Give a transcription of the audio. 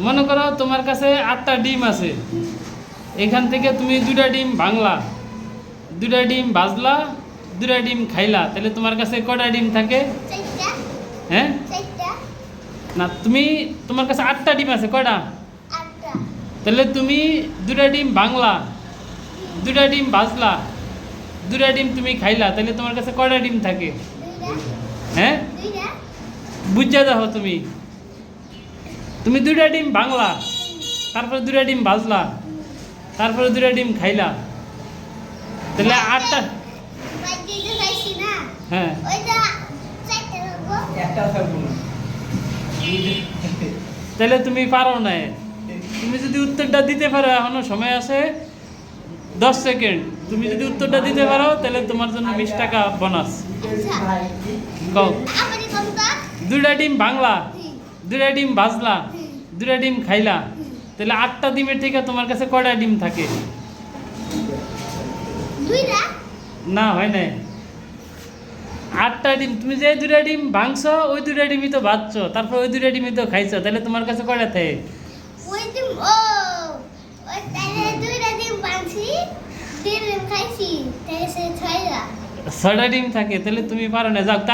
মনে করো তোমার কাছে 8টা ডিম আছে, এখান থেকে তুমি 2টা ডিম ভাঙলা, 2টা ডিম ভাজলা, 2টা ডিম খাইলা, তাহলে তোমার কাছে কয়টা ডিম থাকে? চারটা। হ্যাঁ চারটা। না, তোমার কাছে 8টা ডিম আছে, কয়টা? আটটা। তাহলে তুমি 2টা ডিম ভাঙলা, 2টা ডিম ভাজলা, 2টা ডিম তুমি খাইলা, তাহলে তোমার কাছে কয়টা ডিম থাকে? দুইটা। হ্যাঁ দুইটা। বুঝা দেখো, তুমি 2টা ডিম ভাঙলা, তারপরে 2টা ডিম ভাজলা, তারপরে 2টা ডিম খাইলা, তাহলে 8টা। বাইরে খাইছি না। হ্যাঁ ওইটা চারটা রাখবো। একটা থাকবো না। তাহলে তুমি পারো না। তুমি যদি উত্তরটা দিতে পারো, এখনো সময় আছে 10 সেকেন্ড, তুমি যদি উত্তরটা দিতে পারো তাহলে তোমার জন্য 20 টাকা বোনাস। কও। আপনি কোনটা? 2টা ডিম ভাঙলা, 2টা ডিম ভাজলা, 2টা ডিম খাইলা, তাহলে 8টা ডিমের থেকে তোমার কাছে কয়টা ডিম থাকে? দুইটা। না, হয় নাই। 8টা ডিম, তুমি যে 2টা ডিম ভাঙছো, ওই 2টা ডিমই তো ভাজছো, তারপর ওই 2টা ডিমই তো খাইছো, তাহলে তোমার কাছে কয়টা থাকে? ওই ডিম ওই তাহলে দুইটা ডিম বানছি, ডিম খাইছি, তাহলে সে ছয়টা। 6টা ডিম থাকে, তাহলে তুমি পারো না। যাও, তার